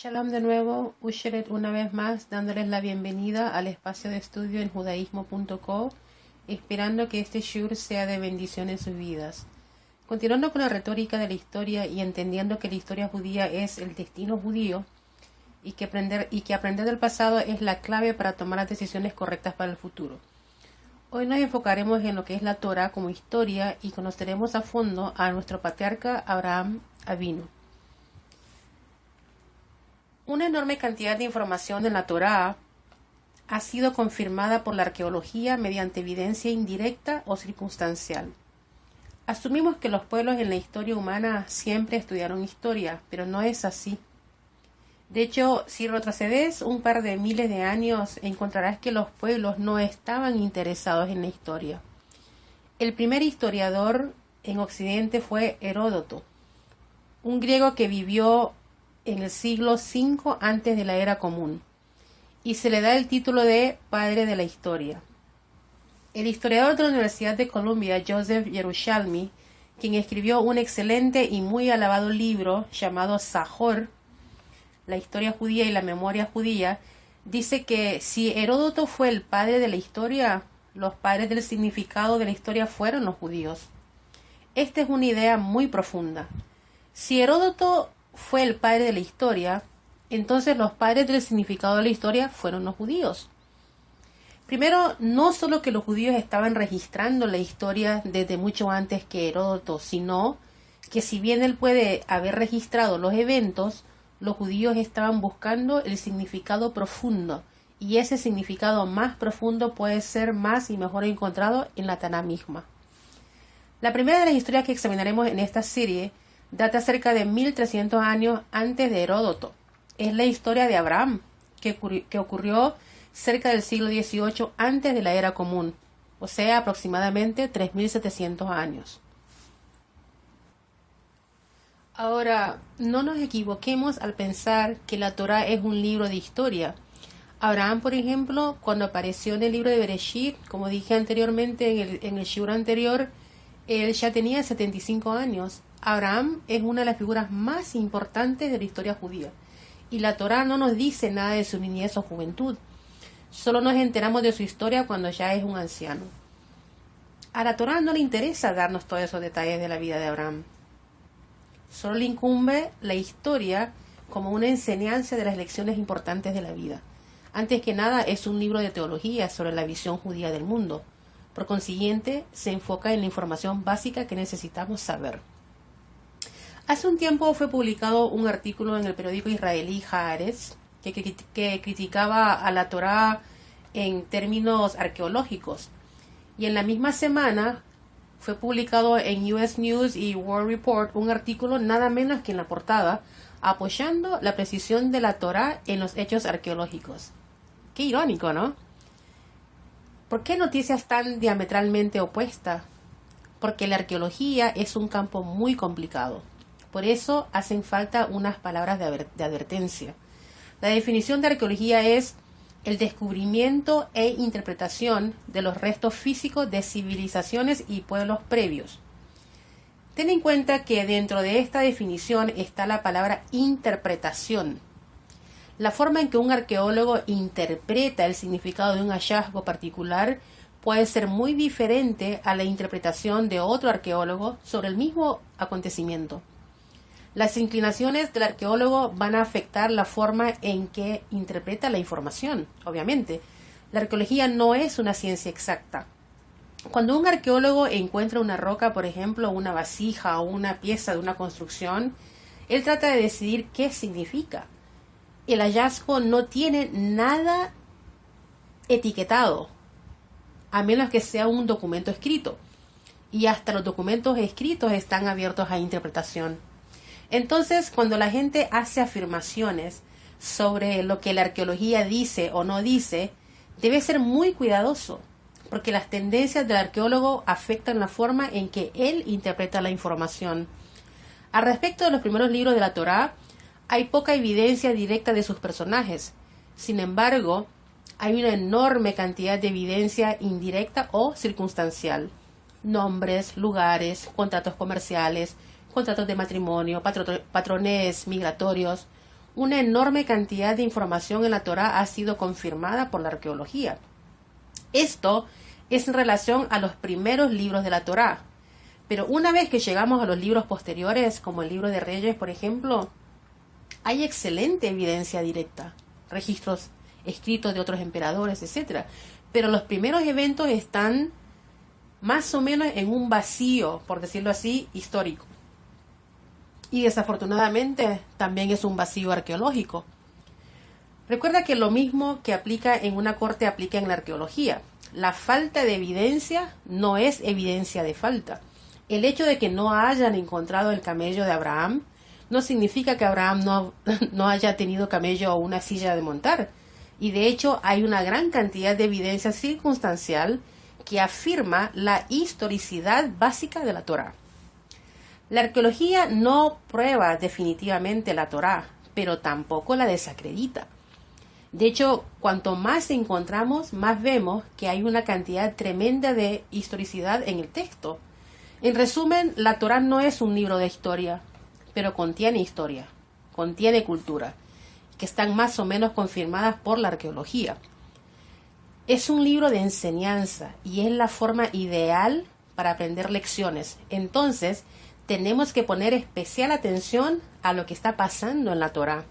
Shalom de nuevo, Usheret una vez más, dándoles la bienvenida al espacio de estudio en judaísmo.co, esperando que este shur sea de bendición en sus vidas. Continuando con la retórica de la historia y entendiendo que la historia judía es el destino judío y que aprender del pasado es la clave para tomar las decisiones correctas para el futuro. Hoy nos enfocaremos en lo que es la Torah como historia y conoceremos a fondo a nuestro patriarca Abraham Avinu. Una enorme cantidad de información en la Torá ha sido confirmada por la arqueología mediante evidencia indirecta o circunstancial. Asumimos que los pueblos en la historia humana siempre estudiaron historia, pero no es así. De hecho, si retrocedes un par de miles de años, encontrarás que los pueblos no estaban interesados en la historia. El primer historiador en Occidente fue Heródoto, un griego que vivió en el siglo V antes de la era común, y se le da el título de padre de la historia. El historiador de la Universidad de Columbia, Joseph Yerushalmi, quien escribió un excelente y muy alabado libro llamado Zahor, la historia judía y la memoria judía, dice que si Heródoto fue el padre de la historia, los padres del significado de la historia fueron los judíos. Esta es una idea muy profunda. Si Heródoto fue el padre de la historia, entonces los padres del significado de la historia fueron los judíos. Primero, no solo que los judíos estaban registrando la historia desde mucho antes que Heródoto, sino que si bien él puede haber registrado los eventos, los judíos estaban buscando el significado profundo, y ese significado más profundo puede ser más y mejor encontrado en la Taná misma. La primera de las historias que examinaremos en esta serie data cerca de 1300 años antes de Heródoto. Es la historia de Abraham, que ocurrió cerca del siglo XVIII antes de la era común, o sea, aproximadamente 3700 años. Ahora, no nos equivoquemos al pensar que la Torá es un libro de historia. Abraham, por ejemplo, cuando apareció en el libro de Bereshit, como dije anteriormente en el shiur anterior, él ya tenía 75 años. Abraham es una de las figuras más importantes de la historia judía, y la Torá no nos dice nada de su niñez o juventud. Solo nos enteramos de su historia cuando ya es un anciano. A la Torá no le interesa darnos todos esos detalles de la vida de Abraham. Solo le incumbe la historia como una enseñanza de las lecciones importantes de la vida. Antes que nada, es un libro de teología sobre la visión judía del mundo. Por consiguiente, se enfoca en la información básica que necesitamos saber. Hace un tiempo fue publicado un artículo en el periódico israelí Haaretz que criticaba a la Torá en términos arqueológicos. Y en la misma semana fue publicado en US News y World Report un artículo nada menos que en la portada apoyando la precisión de la Torá en los hechos arqueológicos. Qué irónico, ¿no? ¿Por qué noticias tan diametralmente opuestas? Porque la arqueología es un campo muy complicado. Por eso hacen falta unas palabras de advertencia. La definición de arqueología es el descubrimiento e interpretación de los restos físicos de civilizaciones y pueblos previos. Ten en cuenta que dentro de esta definición está la palabra interpretación. La forma en que un arqueólogo interpreta el significado de un hallazgo particular puede ser muy diferente a la interpretación de otro arqueólogo sobre el mismo acontecimiento. Las inclinaciones del arqueólogo van a afectar la forma en que interpreta la información, obviamente. La arqueología no es una ciencia exacta. Cuando un arqueólogo encuentra una roca, por ejemplo, una vasija o una pieza de una construcción, él trata de decidir qué significa. El hallazgo no tiene nada etiquetado, a menos que sea un documento escrito. Y hasta los documentos escritos están abiertos a interpretación. Entonces, cuando la gente hace afirmaciones sobre lo que la arqueología dice o no dice, debe ser muy cuidadoso, porque las tendencias del arqueólogo afectan la forma en que él interpreta la información. Al respecto de los primeros libros de la Torá, hay poca evidencia directa de sus personajes. Sin embargo, hay una enorme cantidad de evidencia indirecta o circunstancial. Nombres, lugares, contratos comerciales, contratos de matrimonio, patrones migratorios, una enorme cantidad de información en la Torá ha sido confirmada por la arqueología. Esto es en relación a los primeros libros de la Torá. Pero una vez que llegamos a los libros posteriores, como el libro de Reyes, por ejemplo, hay excelente evidencia directa, registros escritos de otros emperadores, etc. Pero los primeros eventos están más o menos en un vacío, por decirlo así, histórico. Y desafortunadamente también es un vacío arqueológico. Recuerda que lo mismo que aplica en una corte aplica en la arqueología. La falta de evidencia no es evidencia de falta. El hecho de que no hayan encontrado el camello de Abraham no significa que Abraham no haya tenido camello o una silla de montar. Y de hecho hay una gran cantidad de evidencia circunstancial que afirma la historicidad básica de la Torá. La arqueología no prueba definitivamente la Torá, pero tampoco la desacredita. De hecho, cuanto más encontramos, más vemos que hay una cantidad tremenda de historicidad en el texto. En resumen, la Torá no es un libro de historia, pero contiene historia, contiene cultura, que están más o menos confirmadas por la arqueología. Es un libro de enseñanza y es la forma ideal para aprender lecciones. Entonces, tenemos que poner especial atención a lo que está pasando en la Torá.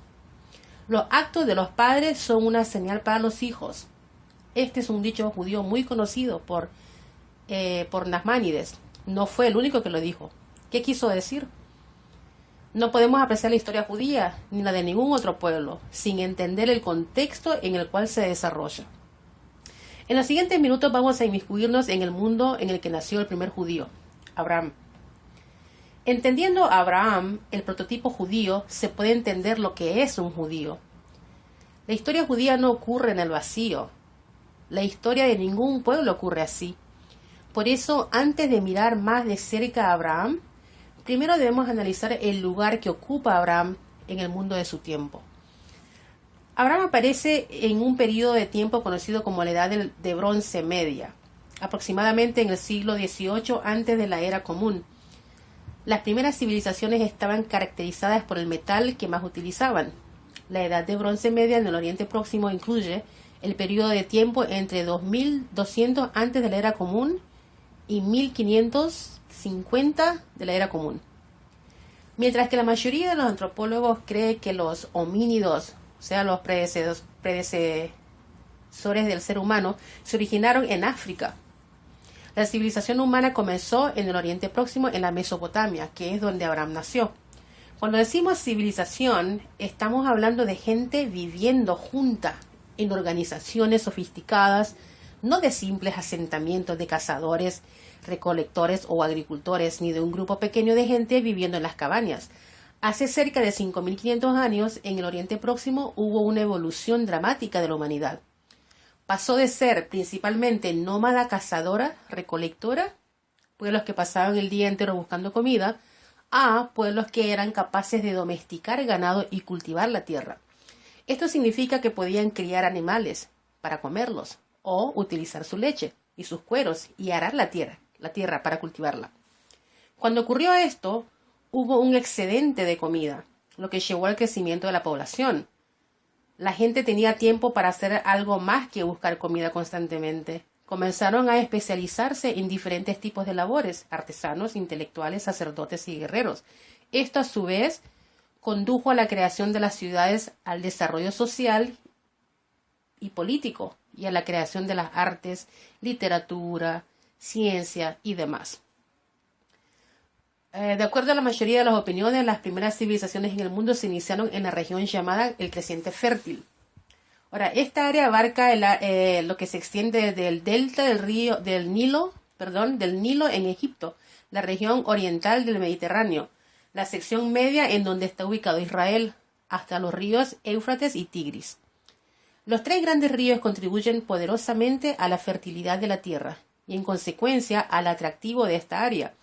Los actos de los padres son una señal para los hijos. Este es un dicho judío muy conocido por Nachmanides. No fue el único que lo dijo. ¿Qué quiso decir? No podemos apreciar la historia judía ni la de ningún otro pueblo sin entender el contexto en el cual se desarrolla. En los siguientes minutos vamos a inmiscuirnos en el mundo en el que nació el primer judío, Abraham. Entendiendo a Abraham, el prototipo judío, se puede entender lo que es un judío. La historia judía no ocurre en el vacío. La historia de ningún pueblo ocurre así. Por eso, antes de mirar más de cerca a Abraham, primero debemos analizar el lugar que ocupa Abraham en el mundo de su tiempo. Abraham aparece en un periodo de tiempo conocido como la Edad de Bronce Media, aproximadamente en el siglo XVIII antes de la Era Común. Las primeras civilizaciones estaban caracterizadas por el metal que más utilizaban. La Edad de Bronce Media en el Oriente Próximo incluye el periodo de tiempo entre 2200 antes de la Era Común y 1550 de la Era Común. Mientras que la mayoría de los antropólogos cree que los homínidos, o sea, los predecesores del ser humano, se originaron en África. La civilización humana comenzó en el Oriente Próximo, en la Mesopotamia, que es donde Abraham nació. Cuando decimos civilización, estamos hablando de gente viviendo junta en organizaciones sofisticadas, no de simples asentamientos de cazadores, recolectores o agricultores, ni de un grupo pequeño de gente viviendo en las cabañas. Hace cerca de 5.500 años, en el Oriente Próximo, hubo una evolución dramática de la humanidad. Pasó de ser principalmente nómada, cazadora, recolectora, pueblos que pasaban el día entero buscando comida, a pueblos que eran capaces de domesticar ganado y cultivar la tierra. Esto significa que podían criar animales para comerlos o utilizar su leche y sus cueros y arar la tierra para cultivarla. Cuando ocurrió esto, hubo un excedente de comida, lo que llevó al crecimiento de la población. La gente tenía tiempo para hacer algo más que buscar comida constantemente. Comenzaron a especializarse en diferentes tipos de labores, artesanos, intelectuales, sacerdotes y guerreros. Esto, a su vez, condujo a la creación de las ciudades, al desarrollo social y político, y a la creación de las artes, literatura, ciencia y demás. De acuerdo a la mayoría de las opiniones, las primeras civilizaciones en el mundo se iniciaron en la región llamada el Creciente Fértil. Ahora, esta área abarca lo que se extiende del delta del Nilo en Egipto, la región oriental del Mediterráneo, la sección media en donde está ubicado Israel, hasta los ríos Éufrates y Tigris. Los tres grandes ríos contribuyen poderosamente a la fertilidad de la tierra y, en consecuencia, al atractivo de esta área.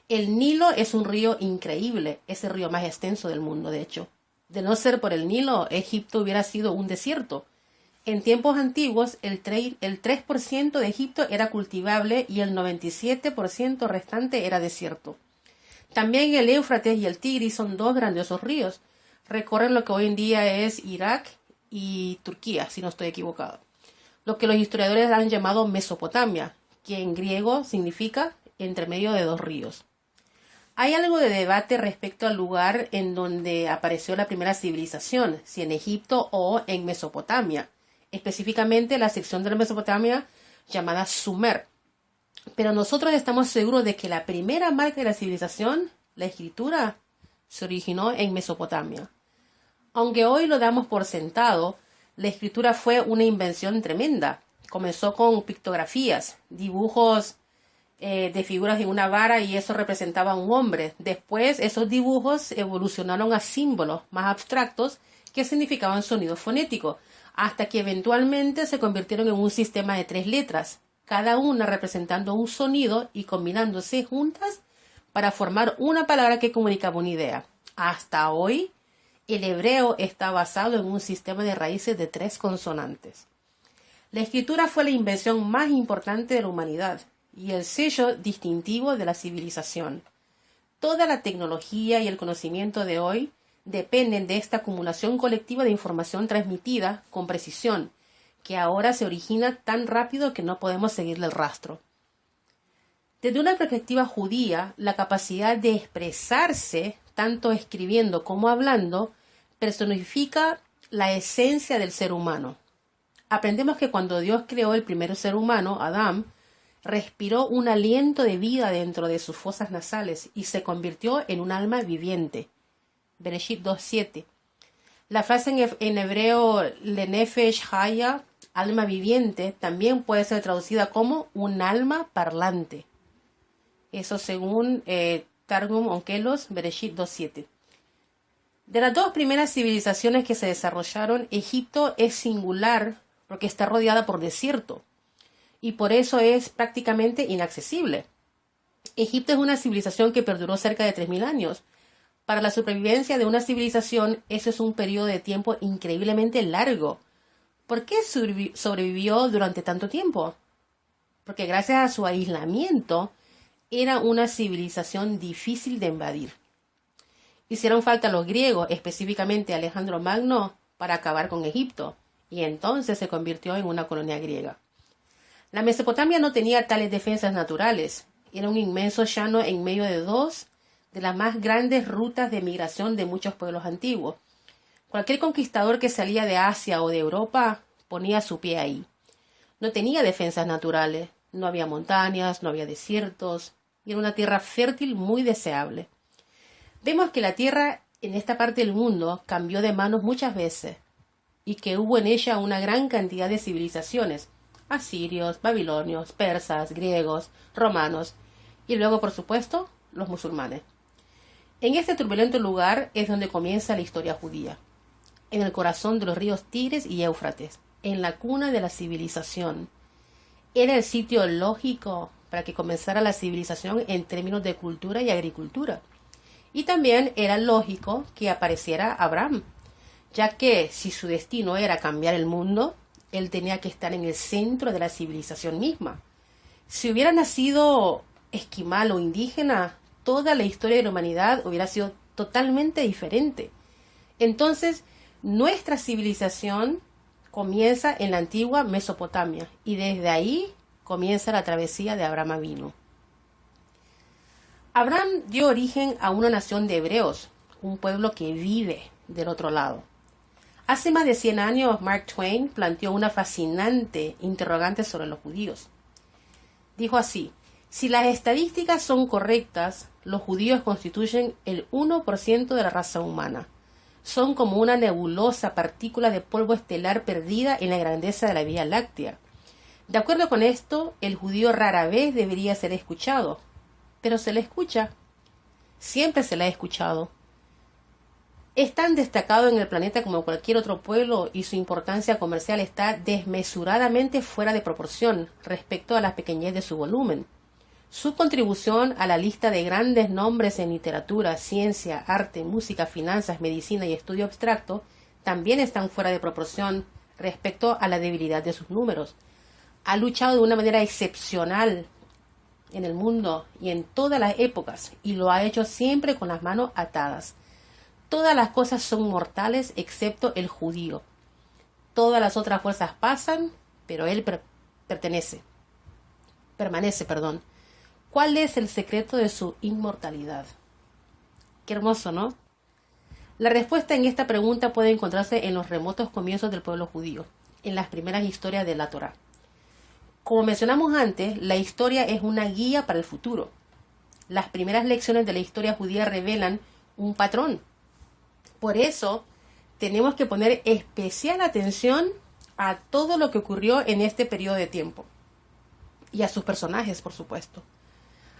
El Nilo es un río increíble, es el río más extenso del mundo, de hecho. De no ser por el Nilo, Egipto hubiera sido un desierto. En tiempos antiguos, el 3% de Egipto era cultivable y el 97% restante era desierto. También el Éufrates y el Tigris son dos grandiosos ríos. recorren lo que hoy en día es Irak y Turquía, si no estoy equivocado. Lo que los historiadores han llamado Mesopotamia, que en griego significa entre medio de dos ríos. Hay algo de debate respecto al lugar en donde apareció la primera civilización, si en Egipto o en Mesopotamia, específicamente la sección de la Mesopotamia llamada Sumer. Pero nosotros estamos seguros de que la primera marca de la civilización, la escritura, se originó en Mesopotamia. Aunque hoy lo damos por sentado, la escritura fue una invención tremenda. Comenzó con pictografías, dibujos de figuras en una vara y eso representaba a un hombre. Después esos dibujos evolucionaron a símbolos más abstractos que significaban sonido fonético, hasta que eventualmente se convirtieron en un sistema de 3 letras, cada una representando un sonido y combinándose juntas para formar una palabra que comunicaba una idea. Hasta hoy, el hebreo está basado en un sistema de raíces de 3 consonantes. La escritura fue la invención más importante de la humanidad y el sello distintivo de la civilización. Toda la tecnología y el conocimiento de hoy dependen de esta acumulación colectiva de información transmitida con precisión, que ahora se origina tan rápido que no podemos seguirle el rastro. Desde una perspectiva judía, la capacidad de expresarse, tanto escribiendo como hablando, personifica la esencia del ser humano. Aprendemos que cuando Dios creó el primer ser humano, Adán, respiró un aliento de vida dentro de sus fosas nasales y se convirtió en un alma viviente. Bereshit 2:7. La frase en hebreo lenefesh haya, alma viviente, también puede ser traducida como un alma parlante. Eso según Targum Onkelos, Bereshit 2:7. De las 2 primeras civilizaciones que se desarrollaron, Egipto es singular porque está rodeada por desierto y por eso es prácticamente inaccesible. Egipto es una civilización que perduró cerca de 3000 años. Para la supervivencia de una civilización, eso es un periodo de tiempo increíblemente largo. ¿Por qué sobrevivió durante tanto tiempo? Porque gracias a su aislamiento, era una civilización difícil de invadir. Hicieron falta los griegos, específicamente Alejandro Magno, para acabar con Egipto, y entonces se convirtió en una colonia griega. La Mesopotamia no tenía tales defensas naturales. Era un inmenso llano en medio de 2 de las más grandes rutas de migración de muchos pueblos antiguos. Cualquier conquistador que salía de Asia o de Europa ponía su pie ahí. No tenía defensas naturales, no había montañas, no había desiertos, y era una tierra fértil muy deseable. Vemos que la tierra en esta parte del mundo cambió de manos muchas veces, y que hubo en ella una gran cantidad de civilizaciones, asirios, babilonios, persas, griegos, romanos, y luego, por supuesto, los musulmanes. En este turbulento lugar es donde comienza la historia judía, en el corazón de los ríos Tigris y Éufrates, en la cuna de la civilización. Era el sitio lógico para que comenzara la civilización en términos de cultura y agricultura. Y también era lógico que apareciera Abraham, ya que si su destino era cambiar el mundo, él tenía que estar en el centro de la civilización misma. Si hubiera nacido esquimal o indígena, toda la historia de la humanidad hubiera sido totalmente diferente. Entonces, nuestra civilización comienza en la antigua Mesopotamia y desde ahí comienza la travesía de Abraham Avinu. Abraham dio origen a una nación de hebreos, un pueblo que vive del otro lado. Hace más de 100 años, Mark Twain planteó una fascinante interrogante sobre los judíos. Dijo así: si las estadísticas son correctas, los judíos constituyen el 1% de la raza humana. Son como una nebulosa partícula de polvo estelar perdida en la grandeza de la Vía Láctea. De acuerdo con esto, el judío rara vez debería ser escuchado, pero se le escucha. Siempre se le ha escuchado. Es tan destacado en el planeta como cualquier otro pueblo y su importancia comercial está desmesuradamente fuera de proporción respecto a la pequeñez de su volumen. Su contribución a la lista de grandes nombres en literatura, ciencia, arte, música, finanzas, medicina y estudio abstracto también están fuera de proporción respecto a la debilidad de sus números. Ha luchado de una manera excepcional en el mundo y en todas las épocas, y lo ha hecho siempre con las manos atadas. Todas las cosas son mortales excepto el judío. Todas las otras fuerzas pasan, pero él permanece. ¿Cuál es el secreto de su inmortalidad? Qué hermoso, ¿no? La respuesta en esta pregunta puede encontrarse en los remotos comienzos del pueblo judío, en las primeras historias de la Torá. Como mencionamos antes, la historia es una guía para el futuro. Las primeras lecciones de la historia judía revelan un patrón. Por eso, tenemos que poner especial atención a todo lo que ocurrió en este periodo de tiempo. Y a sus personajes, por supuesto.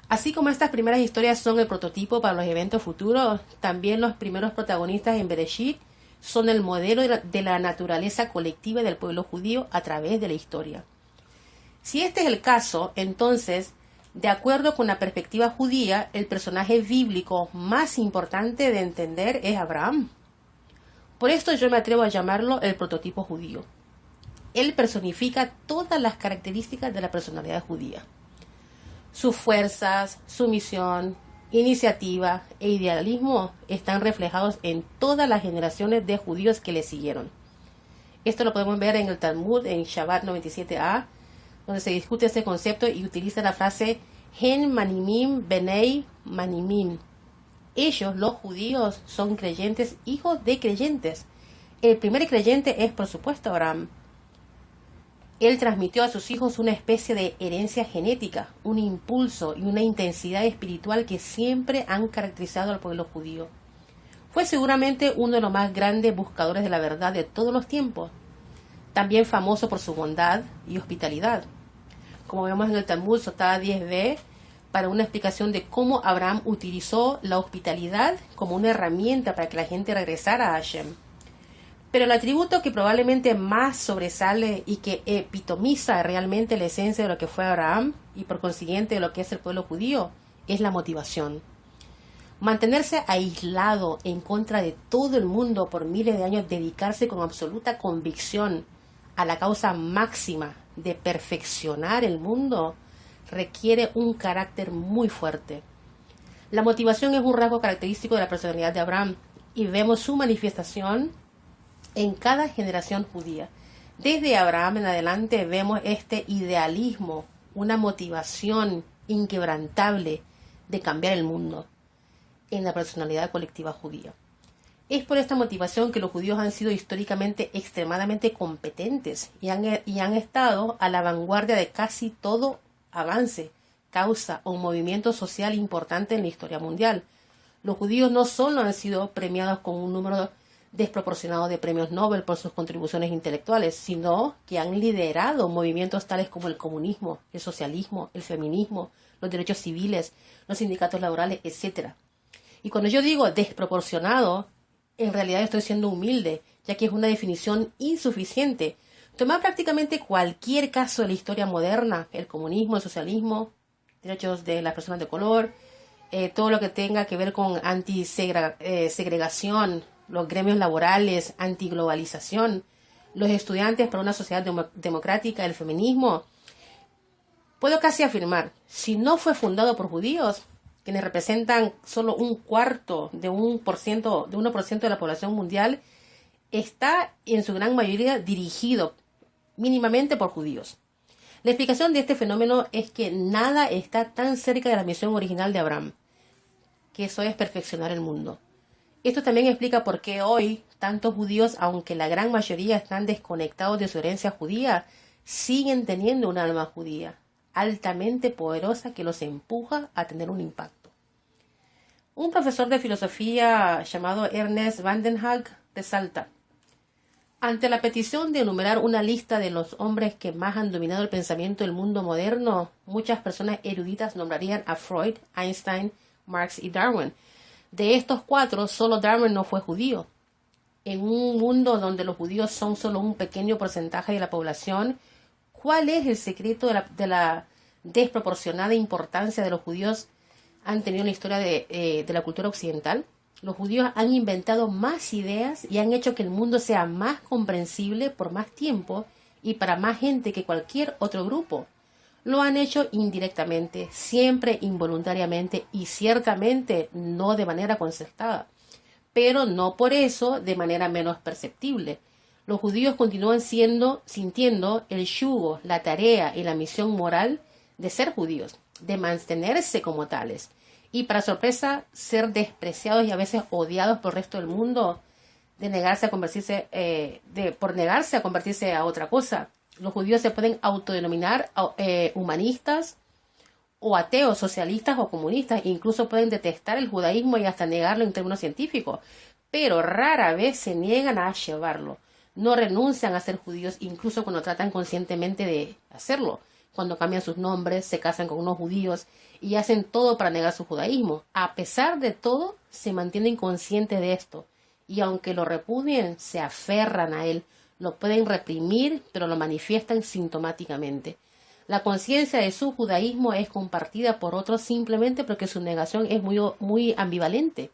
Así como estas primeras historias son el prototipo para los eventos futuros, también los primeros protagonistas en Bereshit son el modelo de la naturaleza colectiva del pueblo judío a través de la historia. Si este es el caso, entonces, de acuerdo con la perspectiva judía, el personaje bíblico más importante de entender es Abraham. Por esto yo me atrevo a llamarlo el prototipo judío. Él personifica todas las características de la personalidad judía. Sus fuerzas, su misión, iniciativa e idealismo están reflejados en todas las generaciones de judíos que le siguieron. Esto lo podemos ver en el Talmud, en Shabbat 97a, donde se discute este concepto y utiliza la frase Hen manimim benei manimim. Ellos, los judíos, son creyentes, hijos de creyentes. El primer creyente es, por supuesto, Abraham. Él transmitió a sus hijos una especie de herencia genética, un impulso y una intensidad espiritual que siempre han caracterizado al pueblo judío. Fue seguramente uno de los más grandes buscadores de la verdad de todos los tiempos, también famoso por su bondad y hospitalidad. Como vemos en el Talmud Sotá 10b, para una explicación de cómo Abraham utilizó la hospitalidad como una herramienta para que la gente regresara a Hashem. Pero el atributo que probablemente más sobresale y que epitomiza realmente la esencia de lo que fue Abraham y por consiguiente de lo que es el pueblo judío es la motivación. Mantenerse aislado en contra de todo el mundo por miles de años, dedicarse con absoluta convicción a la causa máxima de perfeccionar el mundo, requiere un carácter muy fuerte. La motivación es un rasgo característico de la personalidad de Abraham y vemos su manifestación en cada generación judía. Desde Abraham en adelante vemos este idealismo, una motivación inquebrantable de cambiar el mundo en la personalidad colectiva judía. Es por esta motivación que los judíos han sido históricamente extremadamente competentes y han estado a la vanguardia de casi todo avance, causa o movimiento social importante en la historia mundial. Los judíos no solo han sido premiados con un número desproporcionado de premios Nobel por sus contribuciones intelectuales, sino que han liderado movimientos tales como el comunismo, el socialismo, el feminismo, los derechos civiles, los sindicatos laborales, etc. Y cuando yo digo desproporcionado, en realidad estoy siendo humilde, ya que es una definición insuficiente. Tomar prácticamente cualquier caso de la historia moderna, el comunismo, el socialismo, derechos de las personas de color, todo lo que tenga que ver con antisegregación, los gremios laborales, antiglobalización, los estudiantes para una sociedad democrática, el feminismo. Puedo casi afirmar, si no fue fundado por judíos, quienes representan solo un cuarto de 1% de la población mundial, está en su gran mayoría dirigido mínimamente por judíos. La explicación de este fenómeno es que nada está tan cerca de la misión original de Abraham, que eso es perfeccionar el mundo. Esto también explica por qué hoy tantos judíos, aunque la gran mayoría están desconectados de su herencia judía, siguen teniendo un alma judía, altamente poderosa que los empuja a tener un impacto. Un profesor de filosofía llamado Ernest Vandenhag resalta: ante la petición de enumerar una lista de los hombres que más han dominado el pensamiento del mundo moderno, muchas personas eruditas nombrarían a Freud, Einstein, Marx y Darwin. De estos cuatro, solo Darwin no fue judío. En un mundo donde los judíos son solo un pequeño porcentaje de la población, ¿cuál es el secreto de la desproporcionada importancia de los judíos han tenido en la historia de la cultura occidental? Los judíos han inventado más ideas y han hecho que el mundo sea más comprensible por más tiempo y para más gente que cualquier otro grupo. Lo han hecho indirectamente, siempre involuntariamente y ciertamente no de manera concertada. pero no por eso de manera menos perceptible. Los judíos continúan sintiendo el yugo, la tarea y la misión moral de ser judíos, de mantenerse como tales. Y para sorpresa, ser despreciados y a veces odiados por el resto del mundo, por negarse a convertirse a otra cosa. Los judíos se pueden autodenominar humanistas o ateos, socialistas o comunistas, incluso pueden detestar el judaísmo y hasta negarlo en términos científicos, pero rara vez se niegan a llevarlo. No renuncian a ser judíos, incluso cuando tratan conscientemente de hacerlo, cuando cambian sus nombres, se casan con unos judíos y hacen todo para negar su judaísmo. A pesar de todo, se mantienen conscientes de esto, y aunque lo repudien, se aferran a él, lo pueden reprimir, pero lo manifiestan sintomáticamente. La conciencia de su judaísmo es compartida por otros simplemente porque su negación es muy ambivalente.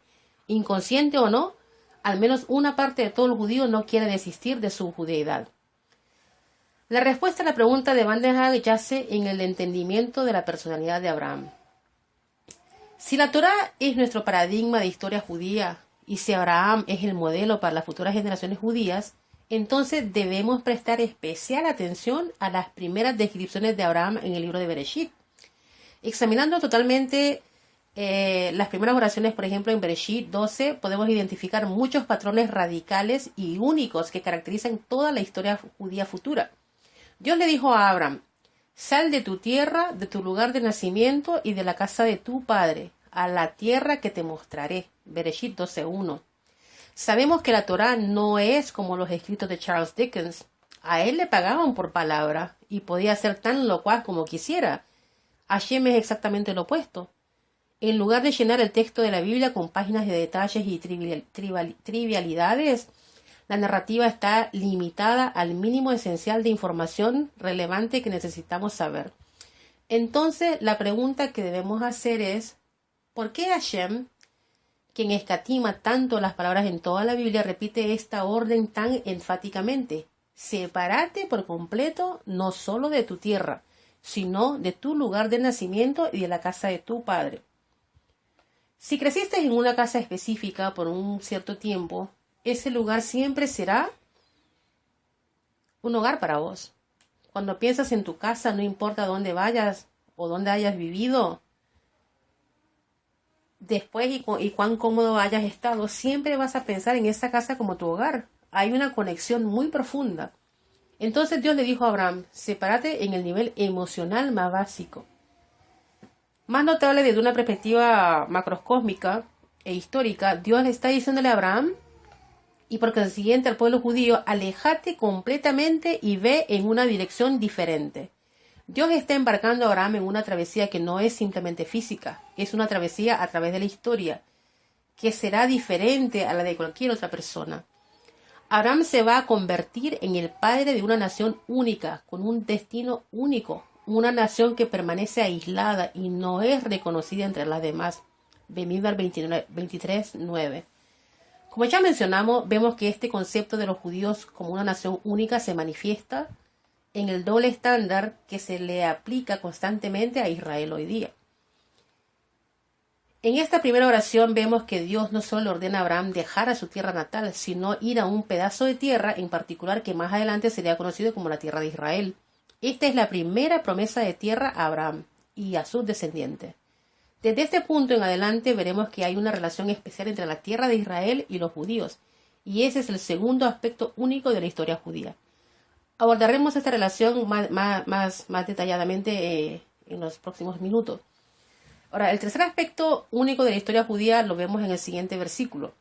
Inconsciente o no, al menos una parte de todo el judío no quiere desistir de su judeidad. La respuesta a la pregunta de Van der Haag yace en el entendimiento de la personalidad de Abraham. Si la Torá es nuestro paradigma de historia judía y si Abraham es el modelo para las futuras generaciones judías, entonces debemos prestar especial atención a las primeras descripciones de Abraham en el libro de Bereshit. Examinando totalmente las primeras oraciones, por ejemplo, en Bereshit 12, podemos identificar muchos patrones radicales y únicos que caracterizan toda la historia judía futura. Dios le dijo a Abraham: sal de tu tierra, de tu lugar de nacimiento y de la casa de tu padre, a la tierra que te mostraré. Bereshit 12:1. Sabemos que la Torá no es como los escritos de Charles Dickens. A él le pagaban por palabra y podía ser tan locuaz como quisiera. Hashem es exactamente lo opuesto. En lugar de llenar el texto de la Biblia con páginas de detalles y trivialidades, la narrativa está limitada al mínimo esencial de información relevante que necesitamos saber. Entonces, la pregunta que debemos hacer es: ¿por qué Hashem, quien escatima tanto las palabras en toda la Biblia, repite esta orden tan enfáticamente? Sepárate por completo, no solo de tu tierra, sino de tu lugar de nacimiento y de la casa de tu padre. Si creciste en una casa específica por un cierto tiempo, ese lugar siempre será un hogar para vos. Cuando piensas en tu casa, no importa dónde vayas o dónde hayas vivido, después y cuán cómodo hayas estado, siempre vas a pensar en esa casa como tu hogar. Hay una conexión muy profunda. Entonces Dios le dijo a Abraham: sepárate en el nivel emocional más básico. Más notable desde una perspectiva macroscósmica e histórica, Dios le está diciéndole a Abraham y por consiguiente al pueblo judío: aléjate completamente y ve en una dirección diferente. Dios está embarcando a Abraham en una travesía que no es simplemente física, es una travesía a través de la historia, que será diferente a la de cualquier otra persona. Abraham se va a convertir en el padre de una nación única, con un destino único, una nación que permanece aislada y no es reconocida entre las demás. Bemidbar 23:9. Como ya mencionamos, vemos que este concepto de los judíos como una nación única se manifiesta en el doble estándar que se le aplica constantemente a Israel hoy día. En esta primera oración vemos que Dios no solo ordena a Abraham dejar a su tierra natal, sino ir a un pedazo de tierra en particular que más adelante sería conocido como la tierra de Israel. Esta es la primera promesa de tierra a Abraham y a sus descendientes. Desde este punto en adelante veremos que hay una relación especial entre la tierra de Israel y los judíos, y ese es el segundo aspecto único de la historia judía. Abordaremos esta relación más detalladamente en los próximos minutos. Ahora, el tercer aspecto único de la historia judía lo vemos en el siguiente versículo.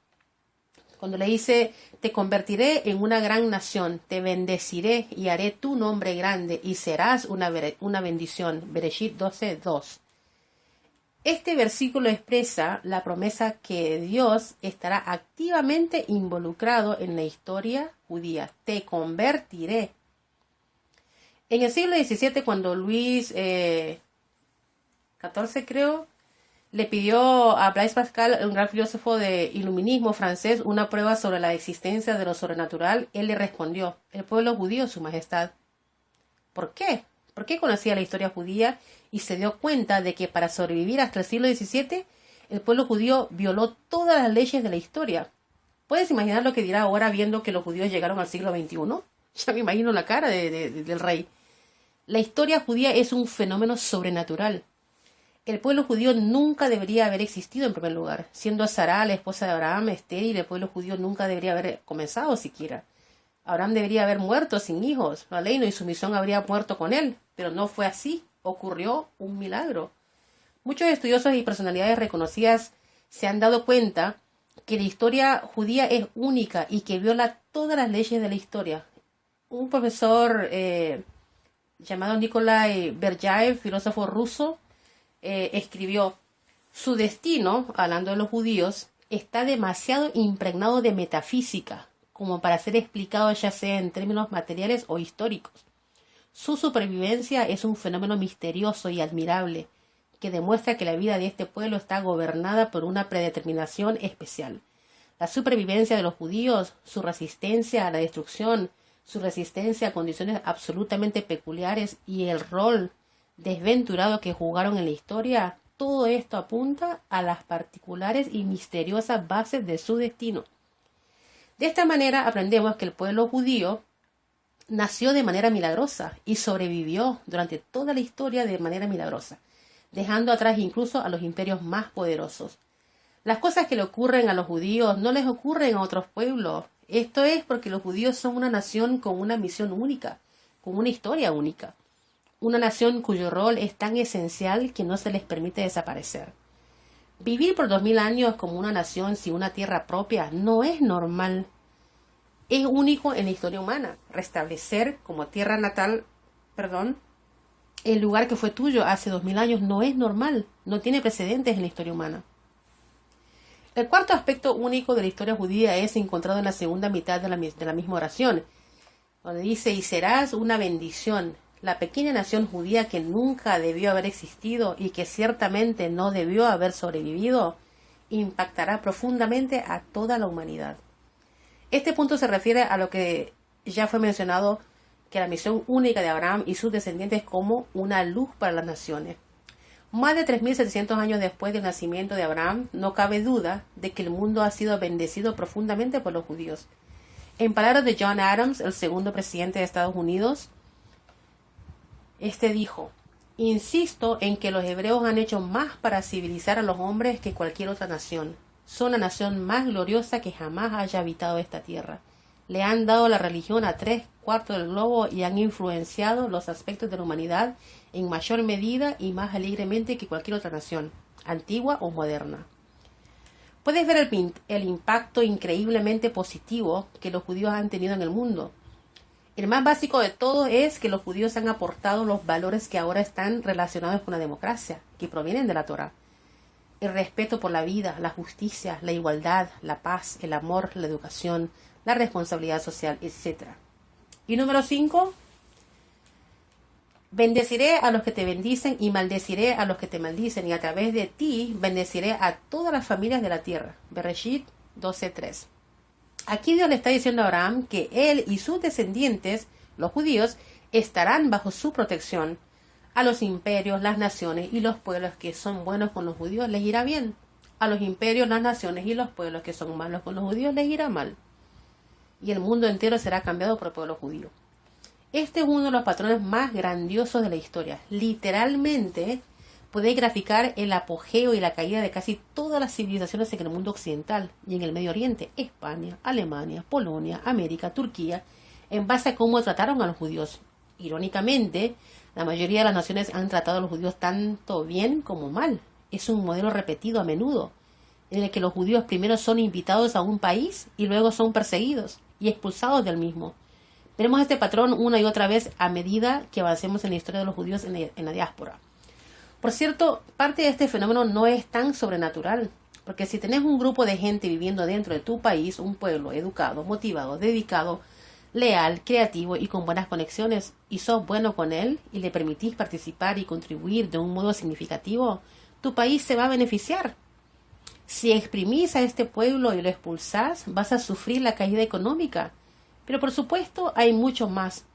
Cuando le dice: te convertiré en una gran nación, te bendeciré y haré tu nombre grande y serás una bendición. Bereshit 12:2. Este versículo expresa la promesa que Dios estará activamente involucrado en la historia judía. Te convertiré. En el siglo XVII, cuando Luis XIV, creo, le pidió a Blaise Pascal, un gran filósofo de iluminismo francés, una prueba sobre la existencia de lo sobrenatural, él le respondió: el pueblo judío, su majestad. ¿Por qué? ¿Por qué conocía la historia judía y se dio cuenta de que para sobrevivir hasta el siglo XVII, el pueblo judío violó todas las leyes de la historia? ¿Puedes imaginar lo que dirá ahora viendo que los judíos llegaron al siglo XXI? Ya me imagino la cara del rey. La historia judía es un fenómeno sobrenatural. El pueblo judío nunca debería haber existido en primer lugar. Siendo Sará la esposa de Abraham estéril, el pueblo judío nunca debería haber comenzado siquiera. Abraham debería haber muerto sin hijos. La ley no y sumisión habría muerto con él. Pero no fue así. Ocurrió un milagro. Muchos estudiosos y personalidades reconocidas se han dado cuenta que la historia judía es única y que viola todas las leyes de la historia. Un profesor llamado Nikolai Berdyaev, filósofo ruso, escribió: su destino, hablando de los judíos, está demasiado impregnado de metafísica como para ser explicado ya sea en términos materiales o históricos. Su supervivencia es un fenómeno misterioso y admirable que demuestra que la vida de este pueblo está gobernada por una predeterminación especial. La supervivencia de los judíos, su resistencia a la destrucción, su resistencia a condiciones absolutamente peculiares y el rol desventurado que jugaron en la historia, todo esto apunta a las particulares y misteriosas bases de su destino. De esta manera aprendemos que el pueblo judío nació de manera milagrosa y sobrevivió durante toda la historia de manera milagrosa, dejando atrás incluso a los imperios más poderosos. Las cosas que le ocurren a los judíos no les ocurren a otros pueblos. Esto es porque los judíos son una nación con una misión única, con una historia única. Una nación cuyo rol es tan esencial que no se les permite desaparecer. Vivir por 2000 años como una nación sin una tierra propia no es normal. Es único en la historia humana. Restablecer como tierra natal, el lugar que fue tuyo hace 2000 años no es normal. No tiene precedentes en la historia humana. El cuarto aspecto único de la historia judía es encontrado en la segunda mitad de la misma oración, donde dice: y serás una bendición. La pequeña nación judía que nunca debió haber existido y que ciertamente no debió haber sobrevivido, impactará profundamente a toda la humanidad. Este punto se refiere a lo que ya fue mencionado, que la misión única de Abraham y sus descendientes como una luz para las naciones. Más de 3700 años después del nacimiento de Abraham, no cabe duda de que el mundo ha sido bendecido profundamente por los judíos. En palabras de John Adams, el segundo presidente de Estados Unidos, dijo: insisto en que los hebreos han hecho más para civilizar a los hombres que cualquier otra nación. Son la nación más gloriosa que jamás haya habitado esta tierra. Le han dado la religión a 3/4 del globo y han influenciado los aspectos de la humanidad en mayor medida y más alegremente que cualquier otra nación, antigua o moderna. Puedes ver el impacto increíblemente positivo que los judíos han tenido en el mundo. El más básico de todo es que los judíos han aportado los valores que ahora están relacionados con la democracia, que provienen de la Torá. El respeto por la vida, la justicia, la igualdad, la paz, el amor, la educación, la responsabilidad social, etc. Y número 5, bendeciré a los que te bendicen y maldeciré a los que te maldicen, y a través de ti bendeciré a todas las familias de la tierra. Bereshit 12:3. Aquí Dios le está diciendo a Abraham que él y sus descendientes, los judíos, estarán bajo su protección. A los imperios, las naciones y los pueblos que son buenos con los judíos les irá bien. A los imperios, las naciones y los pueblos que son malos con los judíos les irá mal. Y el mundo entero será cambiado por el pueblo judío. Este es uno de los patrones más grandiosos de la historia. Literalmente, puede graficar el apogeo y la caída de casi todas las civilizaciones en el mundo occidental y en el Medio Oriente: España, Alemania, Polonia, América, Turquía, en base a cómo trataron a los judíos. Irónicamente, la mayoría de las naciones han tratado a los judíos tanto bien como mal. Es un modelo repetido a menudo, en el que los judíos primero son invitados a un país y luego son perseguidos y expulsados del mismo. Veremos este patrón una y otra vez a medida que avancemos en la historia de los judíos en la diáspora. Por cierto, parte de este fenómeno no es tan sobrenatural, porque si tenés un grupo de gente viviendo dentro de tu país, un pueblo educado, motivado, dedicado, leal, creativo y con buenas conexiones, y sos bueno con él y le permitís participar y contribuir de un modo significativo, tu país se va a beneficiar. Si exprimís a este pueblo y lo expulsás, vas a sufrir la caída económica. Pero por supuesto hay mucho más.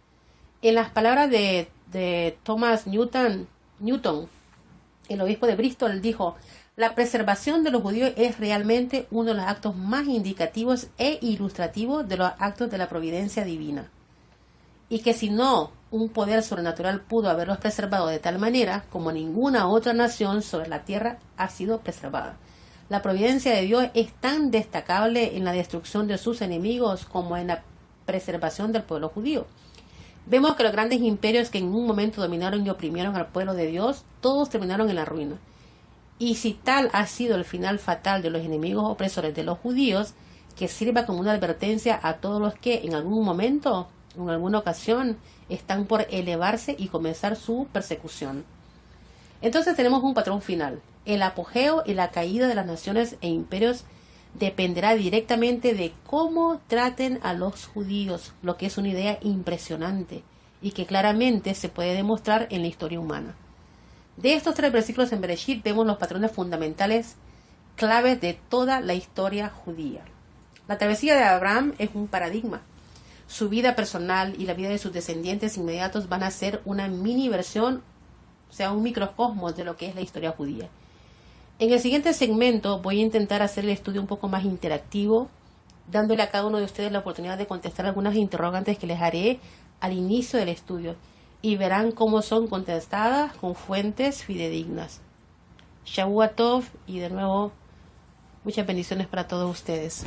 En las palabras de Thomas Newton, el obispo de Bristol, dijo: La preservación de los judíos es realmente uno de los actos más indicativos e ilustrativos de los actos de la providencia divina. Y que si no, un poder sobrenatural pudo haberlos preservado de tal manera como ninguna otra nación sobre la tierra ha sido preservada. La providencia de Dios es tan destacable en la destrucción de sus enemigos como en la preservación del pueblo judío. Vemos que los grandes imperios que en un momento dominaron y oprimieron al pueblo de Dios, todos terminaron en la ruina. Y si tal ha sido el final fatal de los enemigos opresores de los judíos, que sirva como una advertencia a todos los que en algún momento, en alguna ocasión, están por elevarse y comenzar su persecución. Entonces tenemos un patrón final. El apogeo y la caída de las naciones e imperios dependerá directamente de cómo traten a los judíos, lo que es una idea impresionante y que claramente se puede demostrar en la historia humana. De estos 3 versículos en Bereshit vemos los patrones fundamentales claves de toda la historia judía. La travesía de Abraham es un paradigma. Su vida personal y la vida de sus descendientes inmediatos van a ser una mini versión, o sea, un microcosmos de lo que es la historia judía. En el siguiente segmento voy a intentar hacer el estudio un poco más interactivo, dándole a cada uno de ustedes la oportunidad de contestar algunas interrogantes que les haré al inicio del estudio, y verán cómo son contestadas con fuentes fidedignas. Shavua Tov, y de nuevo, muchas bendiciones para todos ustedes.